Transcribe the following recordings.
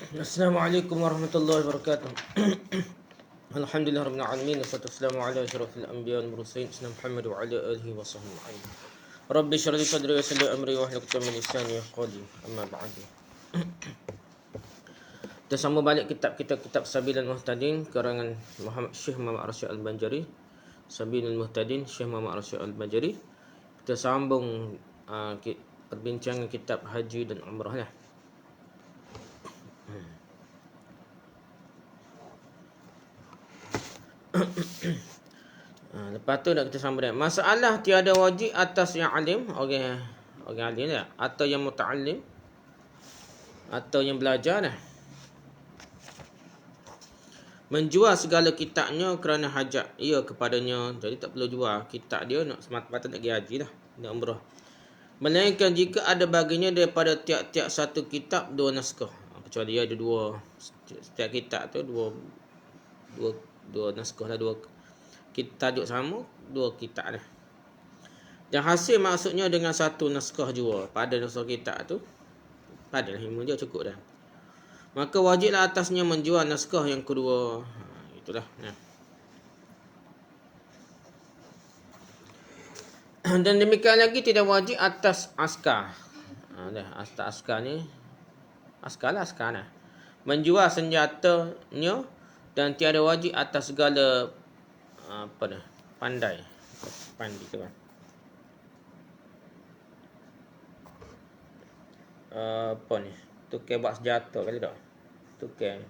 Assalamualaikum warahmatullahi wabarakatuh. Alhamdulillah rabbil alamin wassalatu wassalamu ala asyrafil anbiya wal mursalin sayyidina Muhammad wa ala alihi wa sahbihi. Rabbi shrah li sadri wa yassir li amri wa hlul 'uqdatam min lisani yafqahu amma ba'du. Kita sambung balik kitab Sabilul Muhtadin karangan Syekh Muhammad Arsyad Al-Banjari. Sabilul Muhtadin Syekh Muhammad Arsyad Al-Banjari. Kita sambung perbincangan kitab haji dan umrah lah. Lepas tu nak kita sambung dia. Masalah tiada wajib atas yang alim, orang alim lah, atau yang muta'allim, atau yang belajar lah, menjual segala kitabnya kerana hajat ia kepadanya. Jadi tak perlu jual kitab dia nak semata-mata nak pergi haji lah, nak umrah. Melainkan jika ada baginya daripada tiap-tiap satu kitab dua naskah. Kecuali dia ada dua, setiap kitab tu dua naskah lah, dua tajuk sama, dua kitab dah. Dan hasil maksudnya dengan satu naskah jua pada naskah kitab tu, pada lima je cukup dah. Maka wajiblah atasnya menjual naskah yang kedua. Itulah. Dan demikian lagi tidak wajib atas askar. Atas askar ni, askar lah. Menjual senjatanya dan tiada wajib atas segala pandai tu kan. Tukar buat senjata kali tak? Tukar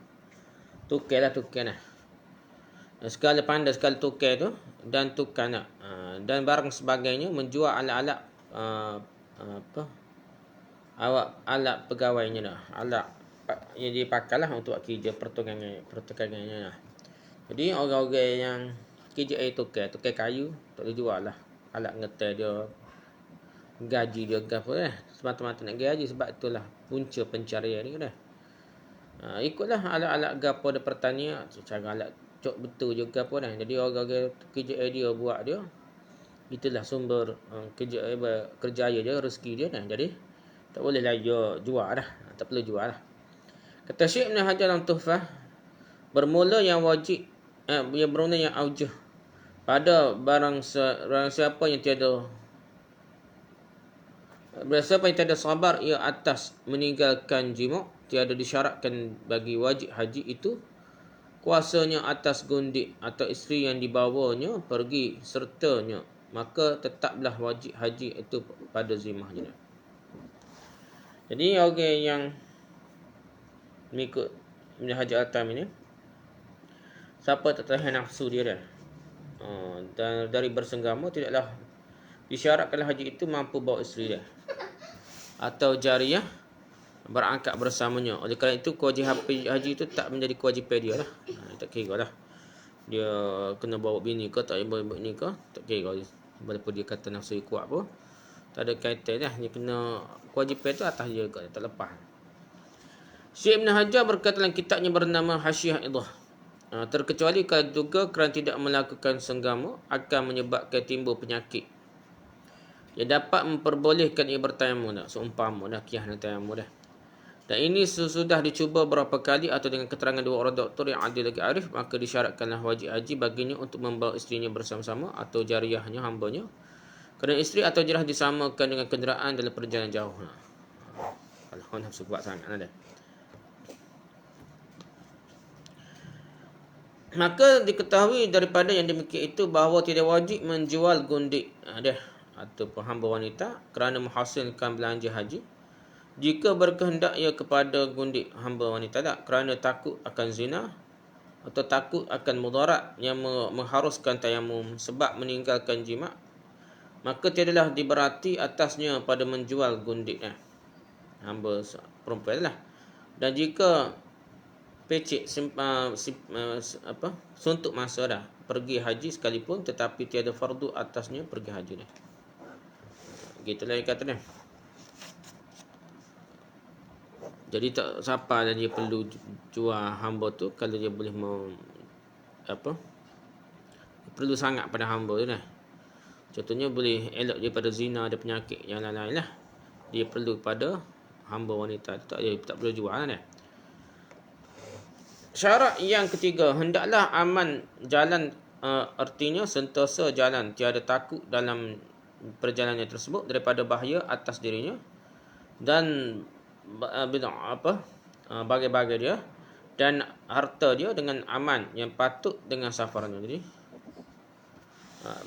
lah. Segala pandai, segala tukar tu dan tukar nak dan barang sebagainya, menjual alat-alat alat pegawainya lah, alat yang dipakai lah untuk kerja pertukangannya lah. Jadi orang-orang yang kerja tukar kayu tak boleh jual lah. Alat ngetel dia, gaji dia apa lah, semata-mata nak gaji. Sebab itulah punca pencarian ni kan. Ikutlah alat-alat gapo ada pertanian, cara alat cok betul juga apa dah. Jadi orang-orang kerja dia buat dia, itulah sumber kerjaya dia, rezeki dia dah. Jadi tak boleh lah jual dah, tak perlu jual lah. Kata Syekh Ibn Hajar dalam Tuhfah, bermula yang wajib bermula yang aujuh pada barang siapa yang tiada sabar ia atas meninggalkan jima', tiada disyaratkan bagi wajib haji itu kuasanya atas gundik atau isteri yang dibawanya pergi sertanya, maka tetaplah wajib haji itu pada zimah je. Jadi orang yang mengikut Ibn Hajar Al-Tam ini, siapa tak tahan nafsu dia dah, dan dari bersenggama, tidaklah disyaratkan haji itu mampu bawa isteri dia atau jariah berangkat bersamanya. Oleh kerana itu kewajipan haji itu tak menjadi kewajipan dia lah. Tak kira lah dia kena bawa bini ke, tak bawa bini ke, tak kira. Walaupun dia kata nafsu dia kuat pun tak ada kaitan lah. Dia kena kewajipan itu atas dia ke, tak lepas. Syekh Ibn Hajar berkata dalam kitabnya bernama Hasyiah Idah, terkecuali kalau juga kerana tidak melakukan senggama akan menyebabkan timbul penyakit yang dapat memperbolehkan ia bertayamum dah. Seumpama dah kiyah dan tayamum dah. Dan ini sudah dicuba berapa kali atau dengan keterangan dua orang doktor yang adil lagi arif, maka disyaratkanlah wajib haji baginya untuk membawa isterinya bersama-sama atau jariahnya, hambanya. Kerana isteri atau jariah disamakan dengan kenderaan dalam perjalanan jauh. Kalau nafsu kuat sangat dah. Maka diketahui daripada yang demikian itu bahawa tidak wajib menjual gundik ataupun hamba wanita kerana menghasilkan belanja haji jika berkehendak ia kepada gundik hamba wanita tak, kerana takut akan zina atau takut akan mudarat yang mengharuskan tayamum sebab meninggalkan jima', maka tiadalah diberati atasnya pada menjual gundik hamba perempuan lah. Dan jika pecik suntuk masa dah pergi haji sekalipun, tetapi tiada fardu atasnya pergi haji dah. Gitulah yang kata dia. Jadi tak siapa dan dia perlu jual hamba tu kalau dia boleh perlu sangat pada hamba tu dah. Contohnya boleh elok daripada zina, ada penyakit yang lain-lain lah. Dia perlu pada hamba wanita tu, tak perlu jual lah. Syarat yang ketiga, hendaklah aman jalan, artinya sentosa jalan, tiada takut dalam perjalanan tersebut daripada bahaya atas dirinya dan bagai-bagai dia dan harta dia dengan aman yang patut dengan safarnya. Jadi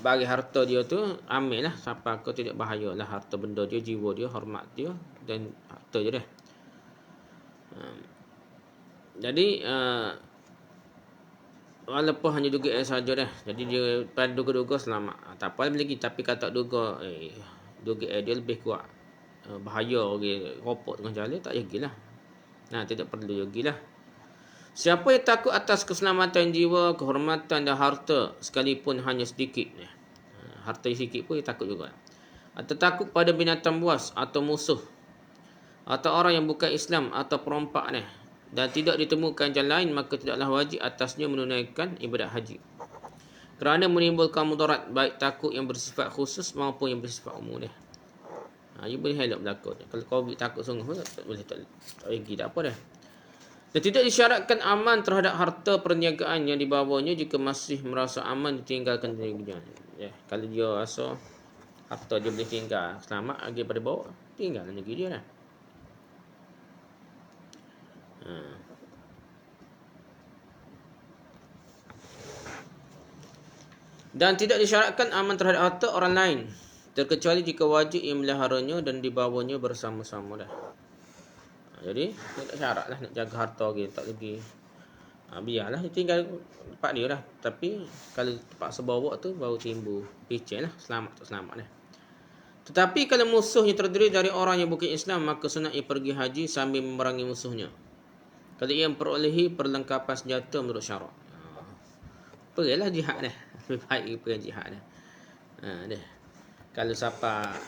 bagi harta dia tu amin lah, siapa kau tidak bahaya lah harta benda dia, jiwa dia, hormat dia dan harta je dah. Jadi walaupun hanya duga saja dah. Jadi dia pada duga-duga selamat. Tak apa lagi, tapi kata duga duga dia lebih kuat. Bahaya orang ropok tengah jalan tak yagilah. Nah, tidak perlu yagilah. Siapa yang takut atas keselamatan jiwa, kehormatan dan harta sekalipun hanya sedikit, harta sedikit pun dia takut juga. Atau takut pada binatang buas atau musuh atau orang yang bukan Islam atau perompak dan tidak ditemukan jalan lain, maka tidaklah wajib atasnya menunaikan ibadat haji. Kerana menimbulkan mudarat, baik takut yang bersifat khusus maupun yang bersifat umum dia. Dia boleh elok berlaku. Kalau COVID takut sungguh tak boleh, tak pergi, tak apa dah. Dan tidak disyaratkan aman terhadap harta perniagaan yang dibawanya jika masih merasa aman ditinggalkan negerinya. Kalau dia rasa harta dia boleh tinggal selamat lagi pada bawa, tinggal negeri dia dah. Dan tidak disyaratkan aman terhadap harta orang lain, terkecuali jika wajib yang meliharanya dan dibawanya bersama-sama dah. Jadi tak syarat lah nak jaga harta lagi, tak lagi. Biarlah dia tinggal tempat dia dah. Tapi kalau terpaksa bawa tu baru timbul picit lah, selamat tak selamat dah. Tetapi kalau musuhnya terdiri dari orang yang bukan Islam, maka sunat ia pergi haji sambil memerangi musuhnya. Kalau ia memperolehi perlengkapan senjata menurut syarat, pergilah jihad dah. Lebih baik pergi jihad dah. Dah. Kalau siapa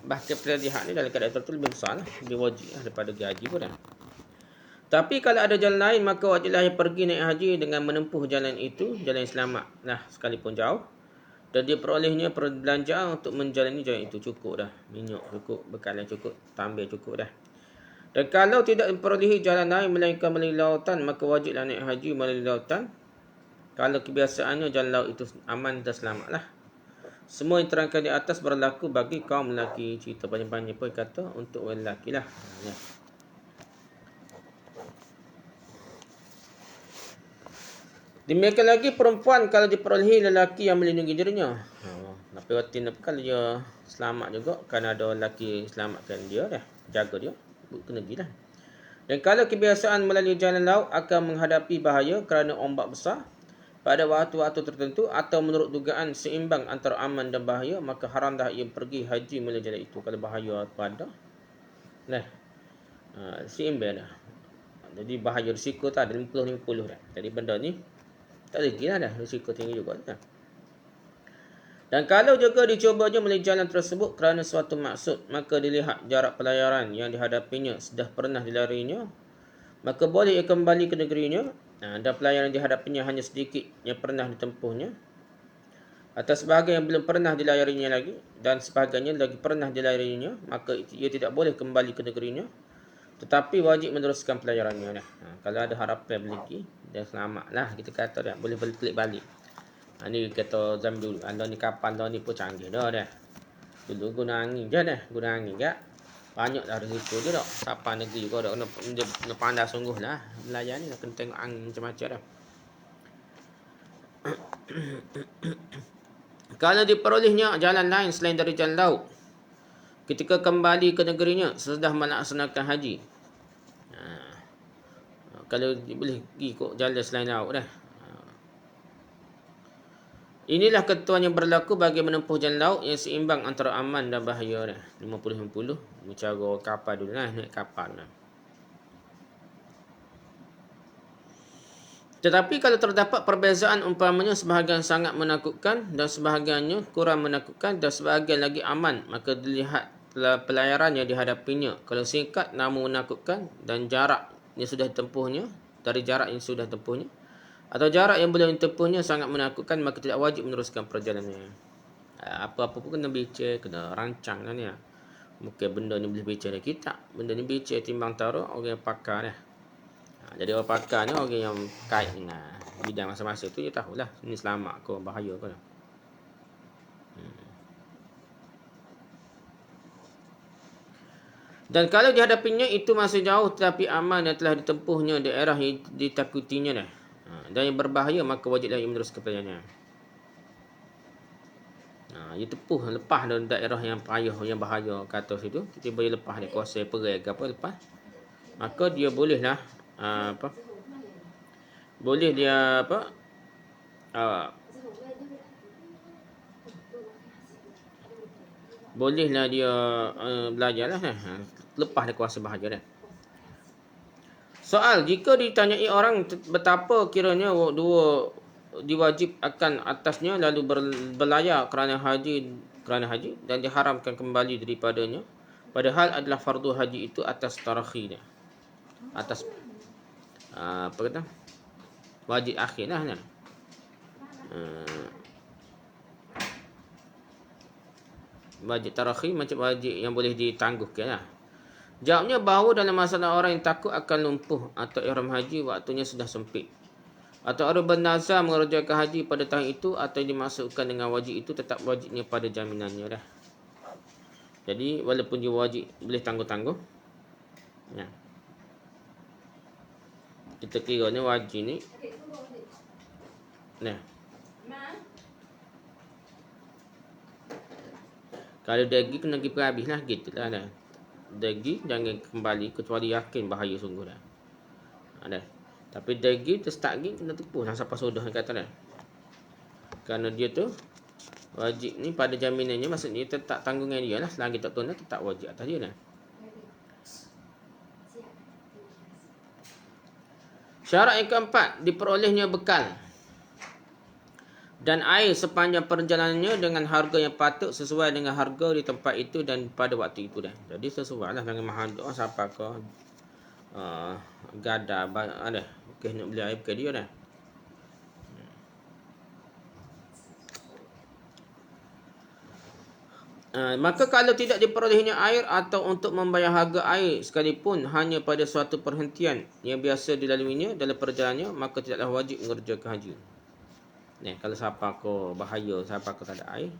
bahkan pergi jihad ni dalam keadaan tertentu lebih besar lah, lebih wajib lah daripada pergi haji pun dah. Tapi kalau ada jalan lain, maka wajiblah yang pergi naik haji dengan menempuh jalan itu, jalan yang selamat lah sekalipun jauh. Dan dia perolehnya perbelanjaan untuk menjalani jalan itu, cukup dah. Minyak cukup, bekal yang cukup, tambah cukup dah. Dan kalau tidak memperolehi jalan lain melainkan melalui lautan, maka wajiblah naik haji melalui lautan. Kalau kebiasaannya jalan laut itu aman dan selamat lah. Semua yang terangkan di atas berlaku bagi kaum lelaki. Cerita banyak-banyak pun kata untuk orang lelaki lah. Demikian lagi perempuan kalau diperolehi lelaki yang melindungi dirinya. Tapi watin apa kalau dia selamat juga, kan ada lelaki selamatkan dia dah, jaga dia, kena pergi lah. Dan kalau kebiasaan melalui jalan laut akan menghadapi bahaya kerana ombak besar pada waktu-waktu tertentu atau menurut dugaan seimbang antara aman dan bahaya, maka haram dah ia pergi haji melalui jalan itu. Kalau bahaya apa ada, seimbang dah. Jadi bahaya risiko tak ada 50-50 dah. Jadi benda ni tak lagi lah dah, risiko tinggi juga dah. Dan kalau juga dicubanya melalui jalan tersebut kerana suatu maksud, maka dilihat jarak pelayaran yang dihadapinya sudah pernah dilarinya, maka boleh ia kembali ke negerinya. Dan pelayaran dihadapinya hanya sedikit yang pernah ditempuhnya, atau sebahagian yang belum pernah dilayarinya lagi, dan sebahagiannya lagi pernah dilayarinya, maka ia tidak boleh kembali ke negerinya, tetapi wajib meneruskan pelayarannya. Kalau ada harapan lagi, dia selamat lah, kita kata dah, boleh klik balik. Ni kata zaman dulu, anda ni kapal anda ni pun canggih dah. Dulu guna angin je dah, guna angin je. Banyak dah risiko je dah. Siapa negeri juga dah kena pandai sungguh lah. Nelayan ni nak kena tengok angin macam-macam dah. Kalau diperolehnya jalan lain selain dari jalan laut, ketika kembali ke negerinya sesudah melaksanakan haji, kalau boleh pergi ikut jalan selain laut dah. Inilah ketentuan yang berlaku bagi menempuh jalan laut yang seimbang antara aman dan bahaya dah. 50-50 cara kapal dulu lah, naik kapal dah. Tetapi kalau terdapat perbezaan, umpamanya sebahagian sangat menakutkan dan sebahagiannya kurang menakutkan dan sebahagian lagi aman, maka dilihat pelayaran yang dihadapinya. Kalau singkat namun menakutkan dan jarak yang sudah ditempuhnya, dari jarak yang sudah ditempuhnya, atau jarak yang belum ditempuhnya sangat menakutkan, maka tidak wajib meneruskan perjalanannya. Apa-apa pun kena bicara, kena rancang lah ni. Mungkin benda ni boleh bicara kita, benda ni bicara timbang taruh orang yang pakar dah. Jadi orang pakar ni orang yang kait dengan bidang masa-masa tu, dia tahulah ni selamat ke bahaya ke. Dan kalau dihadapinya itu masih jauh tetapi aman dan telah ditempuhnya daerah yang ditakutinya dah. Dan yang berbahaya maka wajiblah ia meneruskan perjalanannya. Ia tepuh lepas dari daerah yang payah, yang bahaya ke atas itu, tiba-tiba dia lepas dia kuasa perai ke apa lepas, maka dia bolehlah boleh dia bolehlah dia belajarlah lepas dia kuasa bahaya dah. Soal, jika ditanyai orang betapa kiranya dua diwajib akan atasnya lalu berlayar kerana haji dan diharamkan kembali daripadanya, padahal adalah fardu haji itu atas tarakhinya, atas apa kata wajib akhir lah kan. Wajib tarakhi macam wajib yang boleh ditangguhkan lah. Jawabnya bahawa dalam masalah orang yang takut akan lumpuh atau ihram haji waktunya sudah sempit, atau orang bernazar mengerjakan haji pada tahun itu, atau yang dimasukkan dengan wajib itu tetap wajibnya pada jaminannya dah. Jadi walaupun dia wajib boleh tangguh-tangguh ya. Kita kira ni wajib ni nah, kalau daging kena pergi habis lah gitu lah dah. Daging jangan kembali kecuali yakin bahaya sungguh dah. Dah. Tapi daging terstart lagi kena tepuh lah sampai sudah kata dah. Kerana dia tu wajib ni pada jaminannya, maksudnya tetap tanggungan dia lah. Selagi tak tunai tetap wajib atas dia dah. Syarat yang keempat, diperolehnya bekal dan air sepanjang perjalanannya dengan harga yang patut sesuai dengan harga di tempat itu dan pada waktu itu dah. Jadi sesuai lah dengan mahal doa siapa ke gada ada nak beli air ke dia dah. Maka kalau tidak diperolehnya air atau untuk membayar harga air sekalipun hanya pada suatu perhentian yang biasa dilaluinya dalam perjalanannya, maka tidaklah wajib mengerjakan haji. Kalau siapa ko bahaya, siapa ko tak ada air,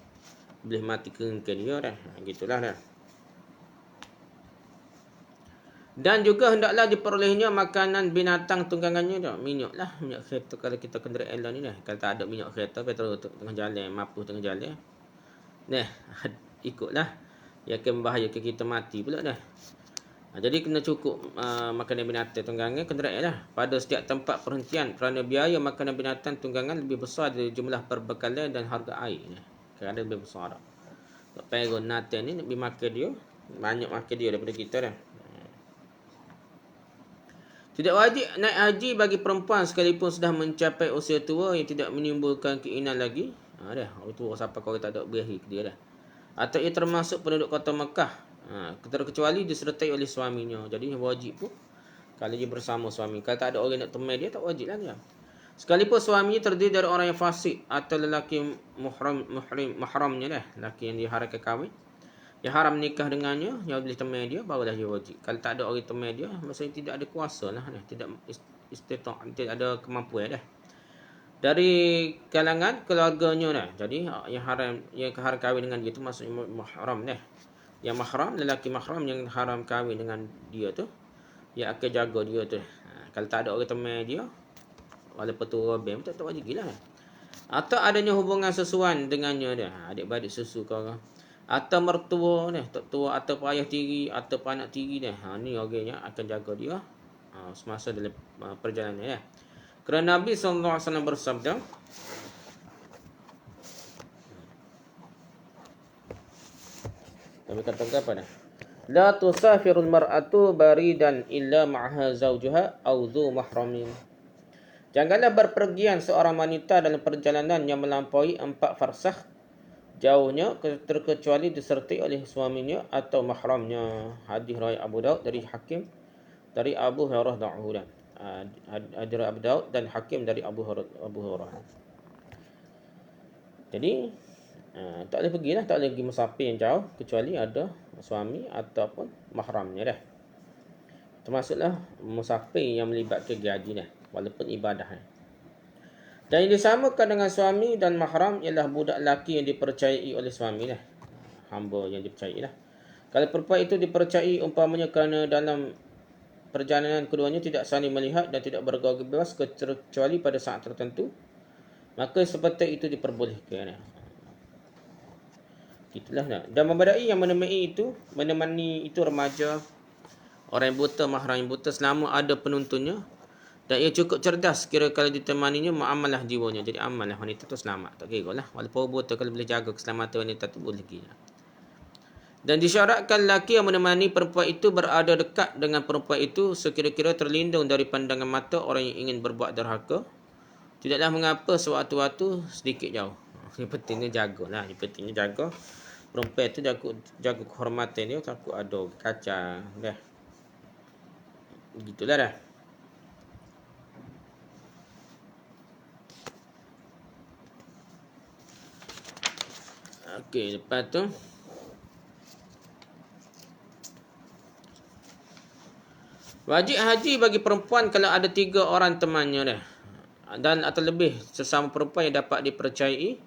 boleh mati keringkan dia dah. Gitulah dah. Dan juga hendaklah diperolehnya makanan binatang tunggangannya dah. Minyak lah, minyak kereta kalau kita kenderaan ni dah. Kalau tak ada minyak kereta, petrol tengah jalan, mampu tengah jalan. Ikutlah. Ia akan membahayakan kita mati pula dah. Jadi kena cukup makanan binatang tunggangan kenderaan lah pada setiap tempat perhentian, kerana biaya makanan binatang tunggangan lebih besar dari jumlah perbekalan dan harga air. Kerana lebih besar. Peron natal ni lebih makan dia, banyak makan dia daripada kita dah. Tidak wajib naik haji bagi perempuan sekalipun sudah mencapai usia tua yang tidak menimbulkan keinginan lagi. Dah, orang tua siapa kau tak ada berakhir ke dia dah. Atau ia termasuk penduduk kota Mekah. Terkecuali disertai oleh suaminya. Jadi wajib pun kalau dia bersama suami. Kalau tak ada orang nak temui dia, tak wajib lah dia. Sekalipun suaminya terdiri dari orang yang fasik atau lelaki mahramnya dah, lelaki yang diharamkan kahwin, yang haram nikah dengannya, yang boleh temui dia, barulah dia wajib. Kalau tak ada orang temui dia, maksudnya tidak ada kuasa lah, tidak tidak ada kemampuan dah. Dari kalangan keluarganya dah. Jadi yang haram kahwin dengan dia tu maksudnya mahram dah. Yang mahram, lelaki mahram yang haram kahwin dengan dia tu, yang akan jaga dia tu. Kalau tak ada orang temui dia, walaupun tu robem, tak wajib gila. Atau adanya hubungan sesuan dengannya dah, adik-beradik susu ke orang, atau mertua dah, tok tua atau ayah tiri atau anak tiri dah. Ni orangnya akan jaga dia semasa dalam perjalanan ya. Kerana Nabi SAW bersabda, Nabi kata apa dah? La tusafirul mar'atu baridan illa ma'aha zawjuha aw dhu mahramin. Janganlah berpergian seorang wanita dalam perjalanan yang melampaui 4 farsakh jauhnya terkecuali disertai oleh suaminya atau mahramnya. Hadis riwayat Abu Daud dari Hakim dari Abu Hurairah da'udan. Hadis Abu Daud dan Hakim dari Abu Hurairah. Jadi tak boleh pergilah, tak boleh pergi musafir yang jauh kecuali ada suami ataupun mahramnya dah. Termasuklah musafir yang melibatkan haji dah, walaupun ibadah. Dan yang disamakan dengan suami dan mahram ialah budak lelaki yang dipercayai oleh suami lah. Hamba yang dipercayai lah. Kalau perempuan itu dipercayai umpamanya kerana dalam perjalanan keduanya tidak saling melihat dan tidak bergaul bebas kecuali pada saat tertentu, maka seperti itu diperbolehkan. Itulah. Dan membadai yang menemani itu remaja, orang yang buta, mahram yang buta selama ada penuntunnya dan ia cukup cerdas, kira kalau ditemaninya muamalah jiwanya. Jadi amanlah wanita tu selamat. Tak kira lah. Walaupun buta, kalau boleh jaga keselamatan wanita tu boleh kira. Dan disyaratkan lelaki yang menemani perempuan itu berada dekat dengan perempuan itu sekira-kira terlindung dari pandangan mata orang yang ingin berbuat derhaka. Tidaklah mengapa sewaktu-waktu sedikit jauh. Yang pentingnya jagalah. Yang pentingnya jaga. Perempuan itu jaga kehormatan dia, takut ada kacang. Dah. Begitulah dah. Okey, lepas tu wajib haji bagi perempuan kalau ada 3 orang temannya dah. Dan atau lebih sesama perempuan yang dapat dipercayai,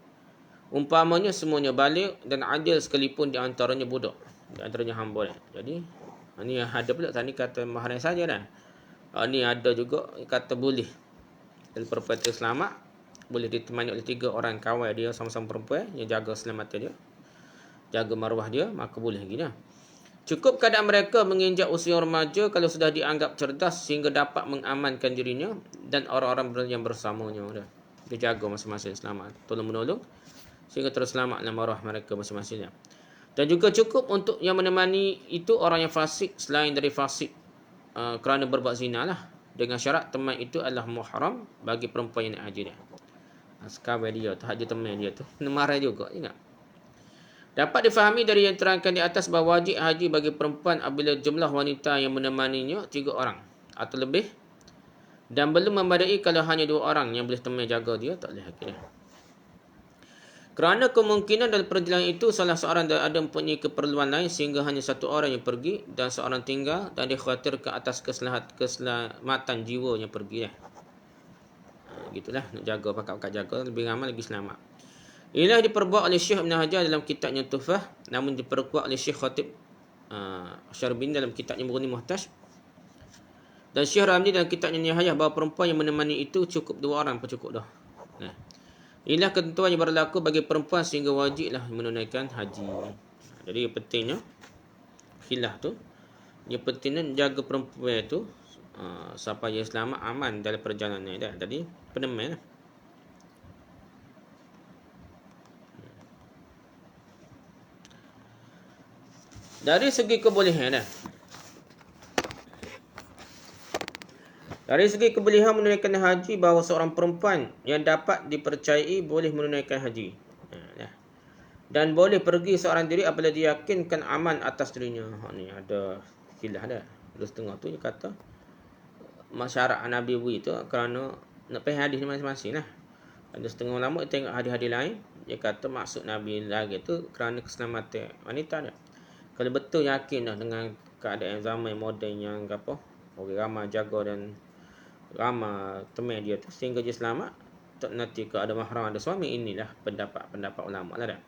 umpamanya semuanya balik dan adil sekalipun di antaranya budak, di antaranya hamba dah. Jadi ni ada pula tadi kata mahram saja dah. Ni ada juga kata boleh. Kalau perempuan itu selamat, boleh ditemani oleh 3 orang kawan dia sama-sama perempuan yang jaga keselamatan dia, jaga maruah dia, maka boleh lagi dah. Cukup keadaan mereka menginjak usia remaja kalau sudah dianggap cerdas sehingga dapat mengamankan dirinya dan orang-orang yang bersamanya dah. Dia jaga masing-masing selamat, tolong menolong sehingga terus selamat dalam maruah mereka masing-masing. Dan juga cukup untuk yang menemani itu orang yang fasik selain dari fasik kerana berbuat zina lah, dengan syarat teman itu adalah muhram bagi perempuan yang nak haji dah. Sekarang dia tu haji teman dia tu marah juga ingat. Dapat difahami dari yang terangkan di atas bahawa wajib haji bagi perempuan apabila jumlah wanita yang menemaninya 3 orang atau lebih dan belum memadai kalau hanya 2 orang yang boleh teman jaga dia, tak boleh haji. Kerana kemungkinan dalam perjalanan itu salah seorang ada mempunyai keperluan lain sehingga hanya 1 orang yang pergi dan seorang tinggal dan dikhawatirkan atas keselamatan jiwa yang pergi. Gitulah, nak jaga pakat-pakat jaga, lebih ramai lagi selamat. Inilah diperbuat oleh Syekh Ibn Hajar dalam kitabnya Tuhfah, namun diperkuat oleh Syekh Khatib Syarbini dalam kitabnya Mughni Muhtaj dan Syekh Ramli dalam kitabnya Nihayah bahawa perempuan yang menemani itu cukup 2 orang pun cukup dah. Inilah ketentuan yang berlaku bagi perempuan sehingga wajiblah menunaikan haji. Jadi pentingnya khilaf tu, yang pentingnya jaga perempuan itu supaya selamat aman dalam perjalanannya dah. Jadi peneman lah. Dari segi kebolehan dah. Dari segi kebolehan menunaikan haji bahawa seorang perempuan yang dapat dipercayai boleh menunaikan haji. Dan boleh pergi seorang diri apabila diyakinkan aman atas dirinya. Ni ada khilaf dah. Terus tengah tu dia kata masyarakat Nabi itu kerana nak pergi hadis masing-masing lah. Ada setengah ulama tengok hadis-hadis lain, dia kata maksud Nabi lagi tu kerana keselamatan wanita dah. Kalau betul yakin dah dengan keadaan zaman moden yang apa, orang ramai jaga dan ramai teman dia tu sehingga dia selamat, tak nanti ke ada mahram ada suami, inilah pendapat ulama lah dah.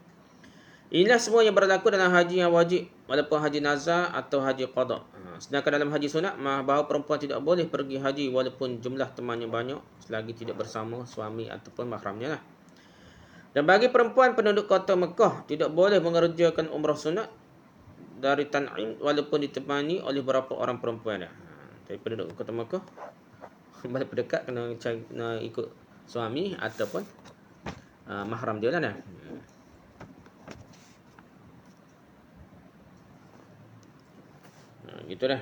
Inilah semua yang berlaku dalam haji yang wajib walaupun haji nazar atau haji qada. Sedangkan dalam haji sunat bahawa perempuan tidak boleh pergi haji walaupun jumlah temannya banyak selagi tidak bersama suami ataupun mahramnya lah. Dan bagi perempuan penduduk kota Mekah tidak boleh mengerjakan umrah sunat dari Tan'im walaupun ditemani oleh beberapa orang perempuan dah. Dari penduduk kota Mekah balik berdekat kena ikut suami ataupun mahram dia lah dah. Gitu dah.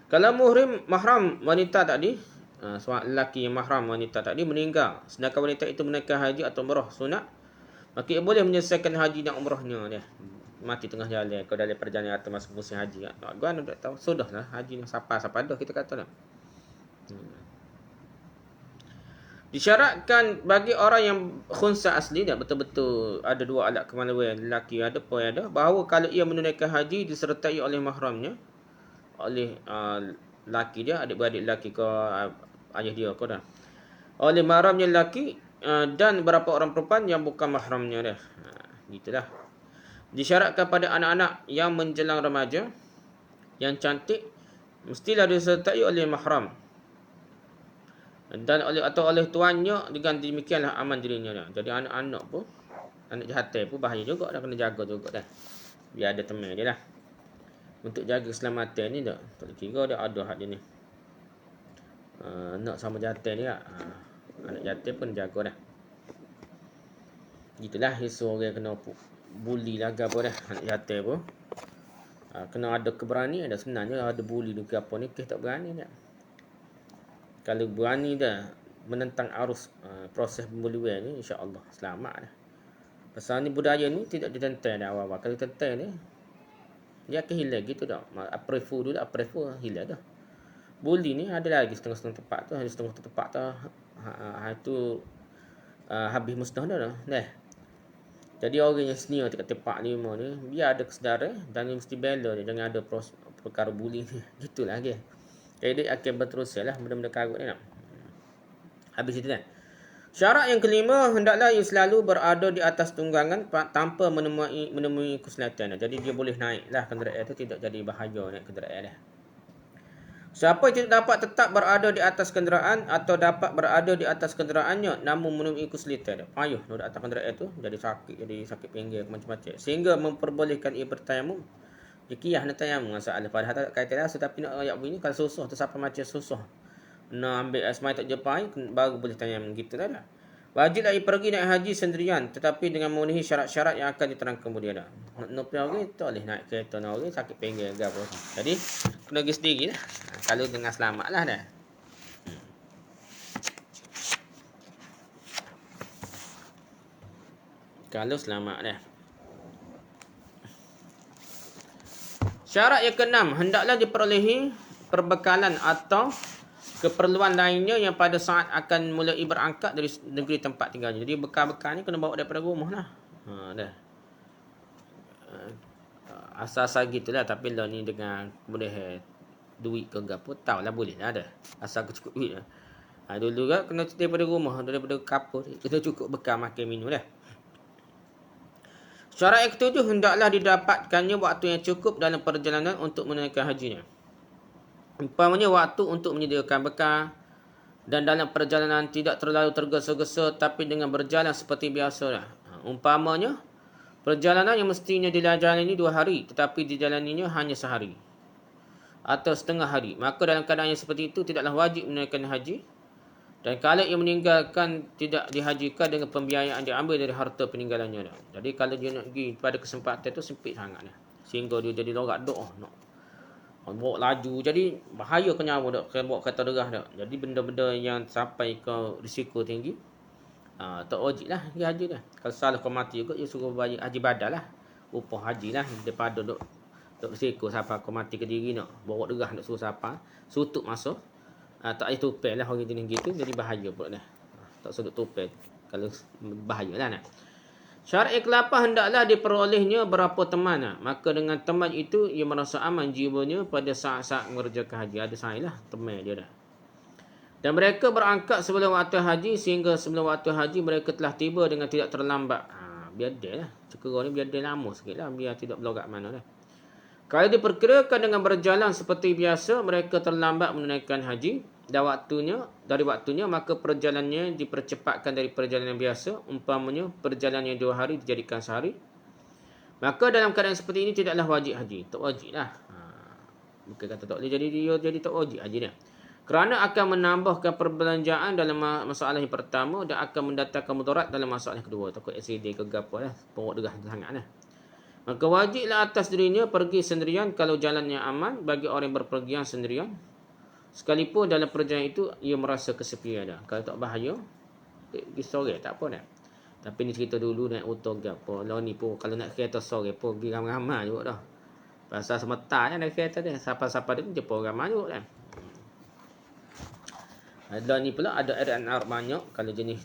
Kalau mahram wanita tadi, seorang lelaki yang mahram wanita tadi meninggal, sedangkan wanita itu menaikkan haji atau umrah sunat, maka ia boleh menyelesaikan haji dan umrahnya dia. Mati tengah jalan, kalau dalam perjalanan atau masuk musim haji. Gua nak tahu sudahlah haji ni siapa dah kita kata dah. Disyaratkan bagi orang yang khunsa asli dah betul-betul ada 2 alat kemaluan lelaki ada perempuan ada, bahawa kalau ia menunaikan haji disertai oleh mahramnya, oleh laki dia, adik-beradik lelaki ke ayah dia ke dah. Oleh mahramnya lelaki dan beberapa orang perempuan yang bukan mahramnya dah. Gitulah. Disyaratkan pada anak-anak yang menjelang remaja yang cantik mestilah disertai oleh mahram dan oleh tuannya, dengan demikianlah aman dirinya dah. Jadi anak-anak pun, anak jahatai pun bahaya juga dah, kena jaga juga dah. Biar ada teman dia lah. Untuk jaga keselamatan ni tak kira dia ada hak dia ni. Nak sama jahatai ni lah. Anak jahatai pun jaga dah. Gitulah isu orang kena bully lah apa dah anak jahatai pun. Kena ada keberanian dah. Sebenarnya ada bully ke apa ni, kes tak berani dah. Kalau berani dah menentang arus proses pembulian ni, insya-Allah selamat dah. Pasal ni budaya ni tidak ditentang dah awal-awal. Kalau tentang ni dia akan hilang gitu dah. Aprefu dulu, aprefu hilang dah. Bully ni ada lagi setengah-setengah tempat tu, ada setengah tempat tu itu habis musnah dah. Dah. Jadi orang yang senior dekat tempat 5 ni, biar ada kesedaran dan mesti bela dia, jangan ada perkara bully ni. Gitulah ke. Jadi dia akan berterus lah benda-benda karut ni nak. Habis itu dah. Syarat yang kelima, hendaklah ia selalu berada di atas tunggangan tanpa menemui kesulitan. Jadi dia boleh naiklah kenderaan itu, tidak jadi bahaya naik kenderaan dah. Siapa yang tidak dapat tetap berada di atas kenderaan atau dapat berada di atas kenderaannya namun menemui kesulitan, payah di atas kenderaan itu, jadi sakit pinggir macam-macam, sehingga memperbolehkan ia bertayamum. Dia kiyah nak tayamum masalah padahal tak kaitan lah, tetapi nak ayat bunyi kalau susah tu siapa macam susah nak ambil asmai tak jepai baru boleh tayamum gitulah dah. Wajiblah ia pergi naik haji sendirian tetapi dengan memenuhi syarat-syarat yang akan diterangkan kemudian dah. Nak pergi orang tak boleh naik kereta nak orang sakit pinggir ke apa. Jadi kena pergi sendirilah. Kalau dengan selamatlah dah. Kalau selamat dah. Syarat yang keenam, hendaklah diperolehi perbekalan atau keperluan lainnya yang pada saat akan mulai berangkat dari negeri tempat tinggalnya. Jadi bekal-bekal ni kena bawa daripada rumah lah. Dah. Asal-asal gitulah, tapi lah ni dengan kemudian duit ke apa, tahulah boleh lah dah. Asal cukup duit lah. Dulu kan kena daripada rumah, daripada kapal, kena cukup bekal makan minum dah. Syarat yang ketujuh, hendaklah didapatkannya waktu yang cukup dalam perjalanan untuk menunaikan hajinya. Umpamanya waktu untuk menyediakan bekal dan dalam perjalanan tidak terlalu tergesa-gesa tapi dengan berjalan seperti biasa. Umpamanya perjalanan yang mestinya dijalani 2 hari tetapi dijalaninya hanya sehari atau setengah hari, maka dalam keadaan yang seperti itu tidaklah wajib menunaikan haji. Dan kalau ia meninggalkan tidak dihajikan dengan pembiayaan diambil dari harta peninggalannya dah. Jadi kalau dia nak pergi pada kesempatan itu sempit sangat dah. Sehingga dia jadi lorak doa nak bawa laju, jadi bahaya ke nyawa dak, kena bawa kereta derah dak. Jadi benda-benda yang sampai ke risiko tinggi tak wajib lah pergi haji dah. Kalau salah kau mati juga, dia suruh bayar haji badal lah, upah haji lah, daripada duk risiko siapa kau mati ke diri nak bawa derah nak suruh siapa sutuk masuk. Tak payah tupel lah orang jenis gitu, jadi bahaya pula dah. Tak sudut tupel kalau bahaya lah nak. Syarat yang ke-8, hendaklah diperolehnya berapa teman lah. Maka dengan teman itu ia merasa aman jiwanya pada saat-saat mengerjakan haji. Ada saya lah teman dia dah. Dan mereka berangkat sebelum waktu haji, sehingga sebelum waktu haji mereka telah tiba dengan tidak terlambat. Biar dia lah, cekera ni biar dia lama sikit lah, biar tidak belorak mana dah. Kalau diperkirakan dengan berjalan seperti biasa, mereka terlambat menunaikan haji dari waktunya, maka perjalanannya dipercepatkan dari perjalanan biasa. Umpamanya perjalanan 2 hari dijadikan sehari. Maka dalam keadaan seperti ini tidaklah wajib haji. Tak wajib lah. Bukan kata tak boleh jadi tak wajib haji dah. Kerana akan menambahkan perbelanjaan dalam masalah yang pertama dan akan mendatangkan mudarat dalam masalah yang kedua. Takut accident ke apa lah. Pokok derah sangat lah. Maka wajiblah atas dirinya pergi sendirian kalau jalannya aman bagi orang yang berpergian sendirian. Sekalipun dalam perjalanan itu ia merasa kesepian dah. Kalau tak bahaya, pergi sore tak apa dah. Tapi ni cerita dulu naik motor ke apa. Lalu ni pun kalau nak kereta sore pun pergi ramai-ramai juga dah. Pasal semetar kan naik kereta dia. Siapa-siapa dia dia pun ramai juga dah. Lalu ni pula ada R&R banyak kalau jenis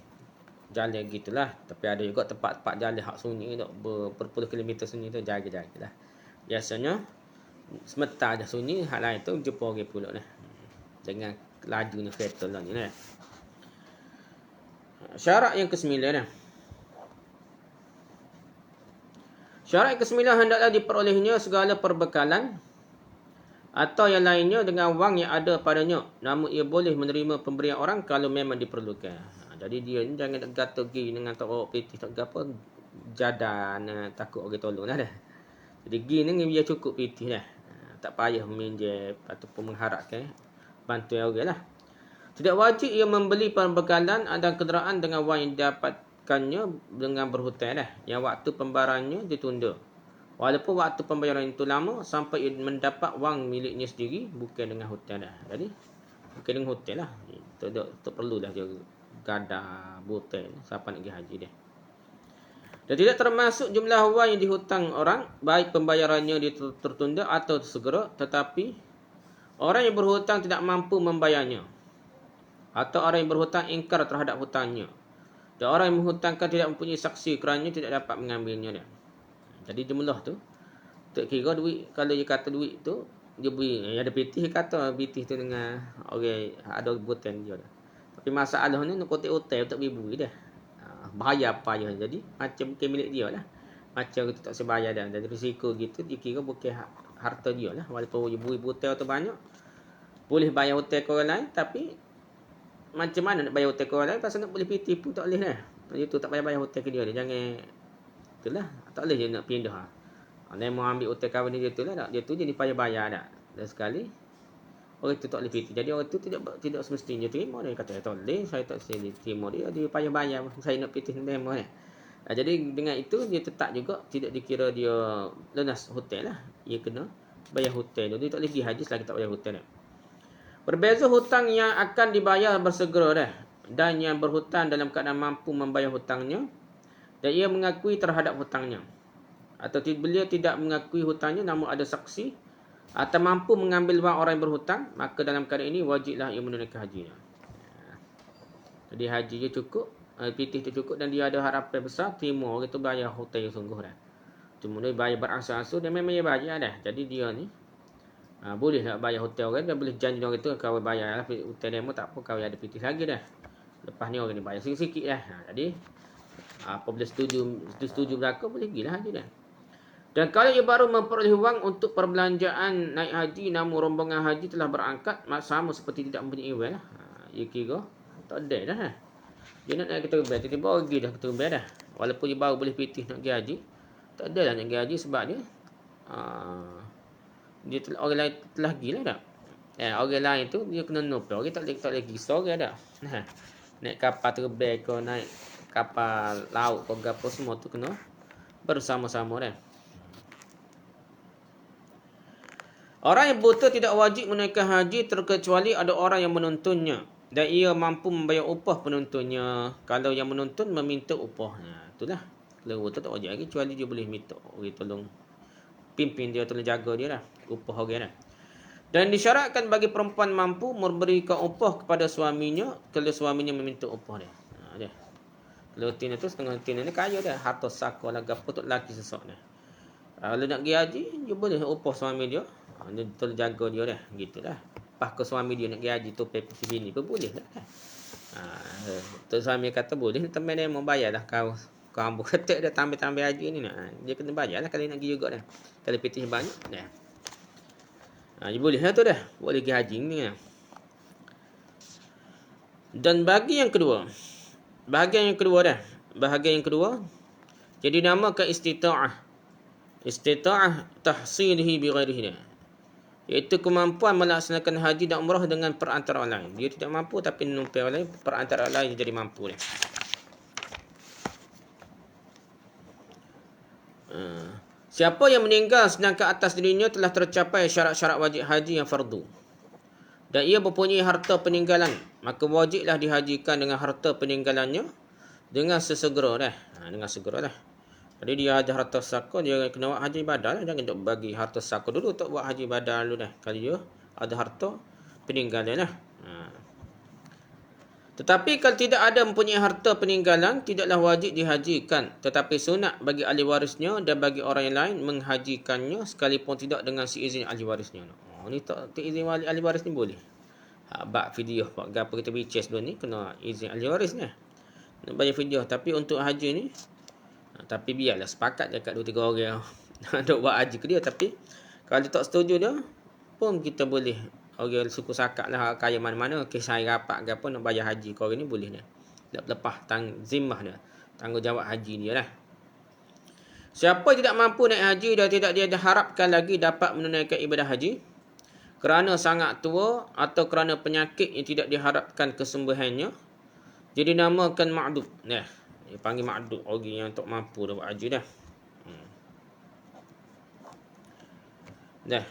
jalan gitulah. Tapi ada juga tempat-tempat jalan hak sunyi tu, berpuluh kilometer sunyi tu, jaga-jaga lah. Biasanya Sementara dah sunyi, hal lain tu jumpa orang pula dah. Dengan lajunya kereta lah ni dah. Syarat yang ke-9 dah. Syarat yang ke-9 hendaklah diperolehnya segala perbekalan atau yang lainnya dengan wang yang ada padanya. Namun ia boleh menerima pemberian orang kalau memang diperlukan. Jadi dia ni jangan nak kata pergi dengan tak bawa peti tak apa jadan takut orang tolong dah dah. Jadi pergi ni dia cukup peti dah. Tak payah meminjam ataupun mengharapkan bantuan orang lah. Tidak wajib ia membeli perbekalan dan kenderaan dengan wang yang didapatkannya dengan berhutang dah. Yang waktu pembayarannya ditunda. Walaupun waktu pembayaran itu lama sampai ia mendapat wang miliknya sendiri bukan dengan hutang dah. Jadi bukan dengan hutang lah. Tak perlulah dia gadah hutang siapa nak pergi haji dia. Dan tidak termasuk jumlah wang yang dihutang orang baik pembayarannya tertunda atau segera, tetapi orang yang berhutang tidak mampu membayarnya atau orang yang berhutang ingkar terhadap hutangnya dan orang yang menghutangkan tidak mempunyai saksi kerana tidak dapat mengambilnya. Jadi jumlah tu tak kira duit. Kalau dia kata duit tu dia beri ada pitih kata pitih tu dengan orang ada hutang dia dah. Tapi masalahnya nak kotak hotel tak beri dah. Bayar apa je. Jadi macam bukan milik dia lah. Macam kita tak sebayar dah. Jadi risiko gitu dia kira bukan harta dia lah. Walaupun dia beri hotel tu banyak boleh bayar hotel ke orang lain, tapi macam mana nak bayar hotel ke orang lain pasal nak boleh pitih pun tak boleh lah. Jadi tu tak bayar hotel ke dia. Jangan itulah tak boleh dia nak pindah. Dia mau ambil hotel kawan dia tu lah. Dia tu jadi payah bayar dah. Dan sekali orang tu tak boleh pitih. Jadi orang tu tidak semestinya terima dia kata tak boleh, saya tak boleh terima dia payah bayar. Saya nak pitih demo ni. Jadi dengan itu dia tetap juga tidak dikira dia lunas hotel lah. Dia kena bayar hotel dia tak boleh pergi haji selagi tak bayar hotel dah. Berbeza hutang yang akan dibayar bersegera dah dan yang berhutang dalam keadaan mampu membayar hutangnya dan ia mengakui terhadap hutangnya atau beliau tidak mengakui hutangnya namun ada saksi atau mampu mengambil wang orang yang berhutang, maka dalam keadaan ini wajiblah ia menunaikan hajinya. Jadi haji dia cukup, pitih tu cukup dan dia ada harapan besar terima orang tu bayar hutang yang sungguh dah. Cuma dia bayar berangsur-angsur dia memang dia bayar dah. Jadi dia ni boleh nak bayar hotel orang, dia boleh janji orang tu kau bayar lah hotel demo tak apa kau ada pitih lagi dah. Lepas ni orang ni bayar sikit-sikit dah. Jadi apabila setuju berlaku boleh pergilah haji dah. Dan kalau ia baru memperoleh wang untuk perbelanjaan naik haji namun rombongan haji telah berangkat sama seperti tidak mempunyai wang lah. Ia kira tak ada dah. Dia nak naik kereta bel tiba-tiba pergi dah kereta bel dah. Walaupun dia baru boleh pitih nak pergi haji, tak ada lah nak pergi haji sebab dia orang lain telah pergi lah dah. Orang lain tu dia kena nopel. Orang tak boleh pergi seorang dah. Naik kapal terbang ke naik kapal laut ke apa semua tu kena bersama-sama dah. Orang yang buta tidak wajib menunaikan haji terkecuali ada orang yang menuntunnya dan ia mampu membayar upah penuntunnya. Kalau yang menuntun meminta upahnya, itulah. Kalau buta tak wajib lagi kecuali dia boleh minta orang tolong pimpin dia, tolong jaga dia lah, upah orang dah. Dan disyaratkan bagi perempuan mampu memberikan upah kepada suaminya kalau suaminya meminta upah dia. Dia. Kalau tin itu setengah tin ni kaya dah, harta saka lah gapo tu lelaki sesak dah. Kalau nak pergi haji, dia boleh upah suami dia. Dia tolong jaga dia dah, gitulah. Pas ke suami dia nak pergi haji tu pergi bini pun boleh lah. Tu suami kata boleh teman dia mau bayar lah kau ambil kata dia tambah haji ni nak. Dia kena bayar lah kalau nak pergi juga dah. Kalau pitih banyak dah. Dia boleh lah tu dah. Boleh pergi haji ni lah. Dan bahagian yang kedua jadi namakan istita'ah. Istita'ah tahsilihi bi ghairihi. Iaitu kemampuan melaksanakan haji dan umrah dengan perantara lain. Dia tidak mampu tapi numpang lain perantara lain jadi mampu dia. Siapa yang meninggal sedangkan atas dirinya telah tercapai syarat-syarat wajib haji yang fardu dan ia mempunyai harta peninggalan, maka wajiblah dihajikan dengan harta peninggalannya dengan sesegera dah. Dengan segera dah. Jadi dia ada harta saka, dia kena buat haji badal lah. Jangan duk bagi harta saka dulu untuk buat haji badal dulu dah. Kalau dia ada harta peninggalan lah. Tetapi kalau tidak ada mempunyai harta peninggalan, tidaklah wajib dihajikan. Tetapi sunat bagi ahli warisnya dan bagi orang yang lain menghajikannya sekalipun tidak dengan seizin ahli warisnya. Ni tak izin ahli waris ni boleh. Bak video pak gapo kita bincang sebelum ni kena izin ahli waris ni. Nak bayar video, tapi untuk haji ni tapi biarlah sepakat dekat 2-3 orang nak buat haji ke dia, tapi kalau dia tak setuju dia pun kita boleh orang suku sakak lah kaya mana-mana kisah rapat ke apa nak bayar haji kau orang ni boleh dah. Tak lepas zimmah dia, tanggungjawab haji dia lah. Siapa tidak mampu naik haji dan tidak dia diharapkan lagi dapat menunaikan ibadah haji kerana sangat tua atau kerana penyakit yang tidak diharapkan kesembuhannya, jadi namakan ma'dud. Nah, dia panggil ma'dud orang yang tak mampu dah buat haji dah. Dah.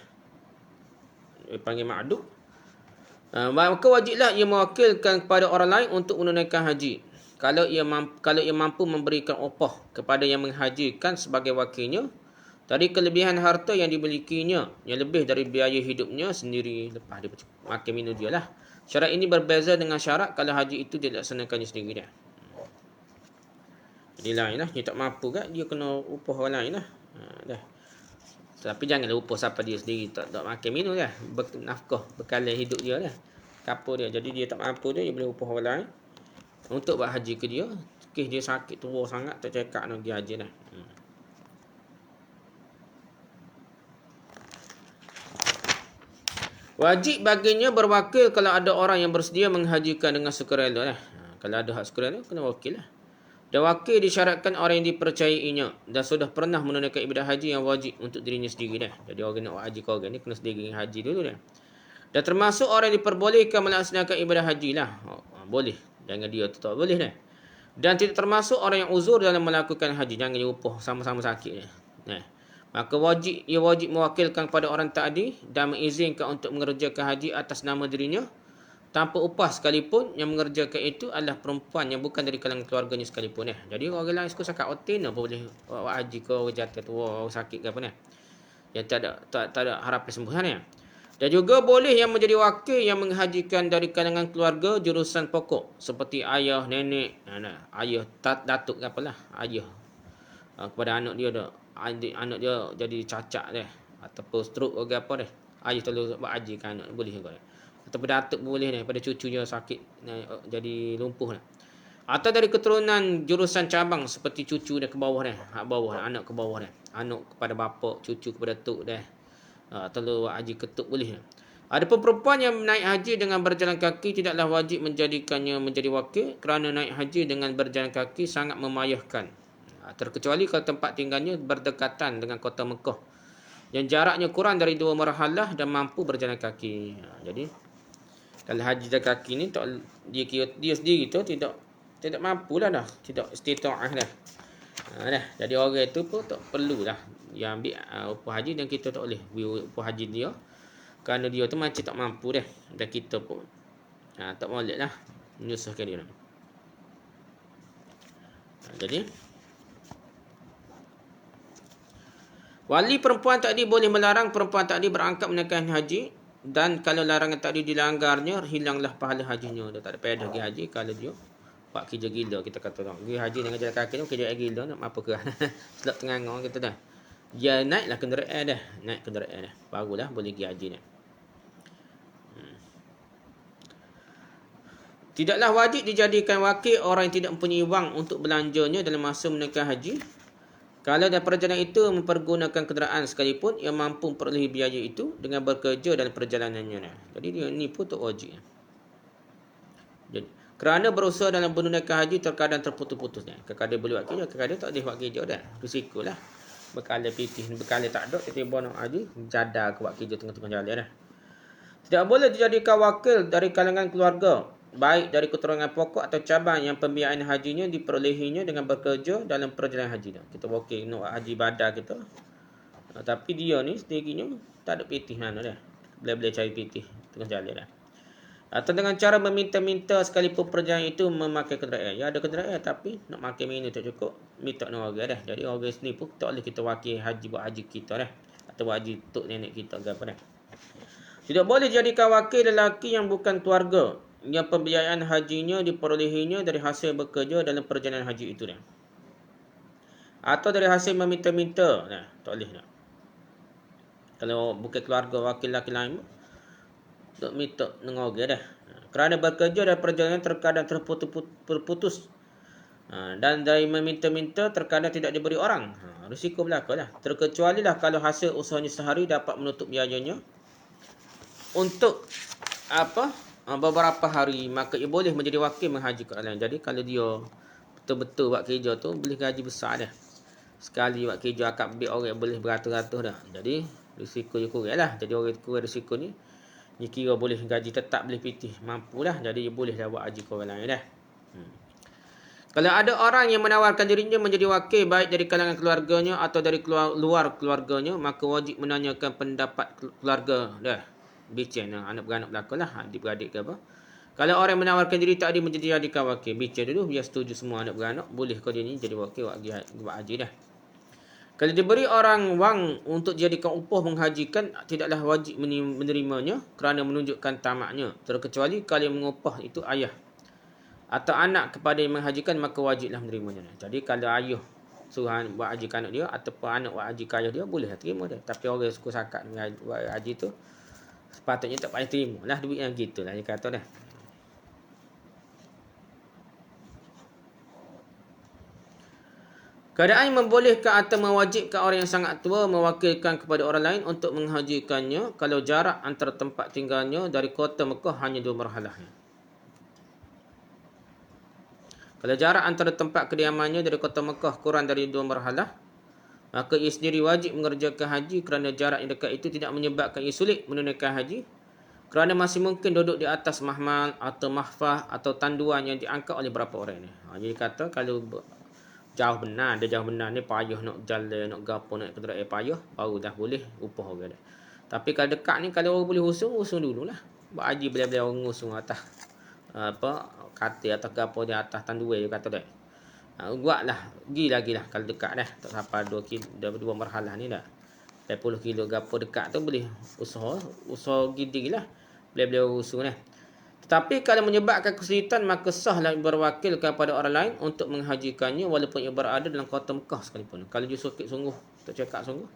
Dia panggil ma'dud. Maka wajiblah ia mewakilkan kepada orang lain untuk menunaikan haji. Kalau ia mampu memberikan upah kepada yang menghajikan sebagai wakilnya dari kelebihan harta yang dimilikinya yang lebih dari biaya hidupnya sendiri lepas dia makan minum dia lah. Syarat ini berbeza dengan syarat kalau haji itu dilaksanakannya sendiri dah. Jadi lain lah. Dia tak mampu kan, dia kena upah orang lain lah. Dah. Tapi janganlah upah siapa dia sendiri tak makan minum dah. Nafkah, bekalan hidup dia dah. Kapur dia. Jadi dia tak mampu dia boleh upah orang lain untuk buat haji ke dia. Kes dia sakit tua sangat tak cakap nak pergi haji dah. Wajib baginya berwakil kalau ada orang yang bersedia menghajikan dengan sukarela lah. Kalau ada hak sukarela kena wakil lah. Dan wakil disyaratkan orang yang dipercayainya dan sudah pernah menunaikan ibadah haji yang wajib untuk dirinya sendiri dah. Jadi orang nak buat haji kau orang ni kena sendiri haji dulu dah. Dan termasuk orang yang diperbolehkan melaksanakan ibadah haji lah. Boleh. Jangan dia tu tak boleh dah. Dan tidak termasuk orang yang uzur dalam melakukan haji. Jangan dia upah sama-sama sakit dah. Nah. Maka ia wajib mewakilkan kepada orang ta'di dan mengizinkan untuk mengerjakan haji atas nama dirinya tanpa upah sekalipun yang mengerjakan itu adalah perempuan yang bukan dari kalangan keluarganya sekalipun. Jadi orang lain suka cakap otin apa boleh buat haji ke orang jatuh tua, orang sakit ke apa ni. Yang tak ada harap kesembuhan ya. Dan juga boleh yang menjadi wakil yang menghajikan dari kalangan keluarga jurusan pokok seperti ayah, nenek, ayah, datuk ke apalah, ayah kepada anak dia dah. Anak dia jadi cacat dah ataupun stroke ke apa dah. Ayah tolong buat haji kan anak boleh juga. Ataupun datuk boleh dah pada cucunya sakit jadi lumpuh dah. Atau dari keturunan jurusan cabang seperti cucu dia ke bawah dah, hak bawah anak ke bawah dah. Anak kepada bapa, cucu kepada tok dah. Tolong buat haji ketuk boleh dah. Adapun perempuan yang naik haji dengan berjalan kaki tidaklah wajib menjadikannya menjadi wakil kerana naik haji dengan berjalan kaki sangat memayahkan. Terkecuali kalau tempat tinggalnya berdekatan dengan kota Mekah yang jaraknya kurang dari 2 marhalah dan mampu berjalan kaki. Jadi kalau haji jalan kaki ni tak dia sendiri tu tidak mampulah dah, tidak istitaah dah. Dah. Jadi orang itu pun tak perlulah dia ambil upah haji dan kita tak boleh upah haji dia kerana dia tu macam tak mampu dah. Dan kita pun tak bolehlah menyusahkan dia. Jadi wali perempuan takdi boleh melarang perempuan takdi berangkat menunaikan haji dan kalau larangan takdi dilanggarnya hilanglah pahala hajinya. Dia tak ada payah pergi haji kalau dia buat kerja gila kita kata tak. Pergi haji dengan jalan kaki tu kerja gila nak apa ke. Selap tengah ngong kita dah. Dia naiklah kenderaan dah, naik kenderaan dah. Barulah boleh pergi haji dah. Tidaklah wajib dijadikan wakil orang yang tidak mempunyai wang untuk belanjanya dalam masa menunaikan haji. Kalau dalam perjalanan itu mempergunakan kenderaan sekalipun yang mampu memperolehi biaya itu dengan bekerja dalam perjalanannya. Jadi dia ni pun tak wajib. Jadi, kerana berusaha dalam menunaikan haji terkadang terputus-putus. Kadang-kadang boleh buat kerja, kadang-kadang tak boleh buat kerja dah. Risikolah. Bekala pipih, bekala tak ada, tiba-tiba nak haji, jadal ke buat kerja tengah-tengah jalan dah. Tidak boleh dijadikan wakil dari kalangan keluarga, baik dari keturunan pokok atau cabang yang pembiayaan hajinya diperolehinya dengan bekerja dalam perjalanan haji. Kita wakil nak haji badar kita. Tapi dia ni sendirinya tak ada pitih mana dah. Boleh-boleh cari pitih tengah jalan dah. Atau dengan cara meminta-minta sekalipun perjalanan itu memakai kenderaan. Ya ada kenderaan tapi nak makan minum tak cukup. Minta dengan orang dah. Jadi orang sendiri pun tak boleh kita wakil haji buat haji kita dah. Atau buat haji tok nenek kita ke apa dah. Tidak boleh jadikan wakil lelaki yang bukan keluarga yang pembiayaan hajinya diperolehinya dari hasil bekerja dalam perjalanan haji itu dah. Atau dari hasil meminta-minta. Nah, tak boleh dah. Kalau bukan keluarga wakil laki lain, tak minta dengan orang dah. Kerana bekerja dan perjalanan terkadang terputus. Dan dari meminta-minta terkadang tidak diberi orang. Risiko berlaku lah. Terkecuali lah kalau hasil usahanya sehari dapat menutup biayanya untuk beberapa hari, maka ia boleh menjadi wakil menghajikan orang lain. Jadi kalau dia betul-betul buat kerja tu, boleh gaji besar dah. Sekali buat kerja akak beli orang boleh beratus-ratus dah. Jadi risiko dia kurang lah. Jadi orang kurang risiko ni, dia kira boleh gaji tetap, boleh pitih, mampu lah. Jadi dia boleh dah buat haji ke orang lain dah. Kalau ada orang yang menawarkan dirinya menjadi wakil, baik dari kalangan keluarganya atau dari luar keluarganya, maka wajib menanyakan pendapat keluarga dah. Bincang anak beranak belakang lah, adik-beradik ke apa. Kalau orang menawarkan diri tak ada menjadikan wakil, bincang dulu, biar setuju semua anak beranak, boleh kau dia ni jadi wakil buat haji dah. Kalau diberi orang wang untuk dijadikan upah menghajikan, tidaklah wajib menerimanya kerana menunjukkan tamaknya. Terkecuali kalau yang mengupah itu ayah atau anak kepada yang menghajikan, maka wajiblah menerimanya. Jadi kalau ayah suruh buat haji anak dia ataupun anak buat haji ayah dia, bolehlah terima dia. Tapi orang yang suka sakat buat haji tu, sepatutnya tak payah terima lah duit yang gitu lah dia kata dah. Keadaan membolehkan atau mewajibkan orang yang sangat tua mewakilkan kepada orang lain untuk menghajikannya kalau jarak antara tempat tinggalnya dari kota Mekah hanya 2 marhalah. Kalau jarak antara tempat kediamannya dari kota Mekah kurang dari 2 marhalah, maka ia sendiri wajib mengerjakan haji kerana jarak yang dekat itu tidak menyebabkan ia sulit menunaikan haji, kerana masih mungkin duduk di atas mahmal atau mahfah atau tanduan yang diangkat oleh beberapa orang ni. Jadi kata kalau jauh benar ni payah nak jalan, nak gapo, nak kenderaan payah, baru dah boleh upah orang dah. Tapi kalau dekat ni, kalau orang boleh usung dululah. Buat haji bila-bila orang usung atas katil atau gapo di atas tanduan dia kata dah. Buatlah, pergi lagi lah kalau dekat dah. Tak sampai 2 kilo, 2 marhalah ni dah. 80 kilo gapo dekat tu boleh usaha gidi lah. Bila-bila usung dah. Tetapi kalau menyebabkan kesulitan, maka sahlah berwakil kepada orang lain untuk menghajikannya walaupun ia berada dalam kota Mekah sekalipun. Kalau dia sakit sungguh, tak cakap sungguh,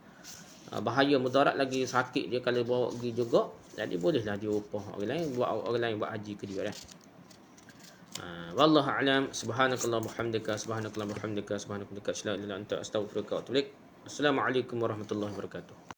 bahaya mudarat lagi sakit dia kalau bawa pergi juga, jadi bolehlah dia upah orang lain, buat orang lain buat haji ke dia dah. Wallahu a'lam. Subhanakallah bihamdika, subhanakallah bihamdika, subhanakallah la ilaha illa anta, astaghfiruka wa atubu ilaik. Assalamualaikum warahmatullahi wabarakatuh.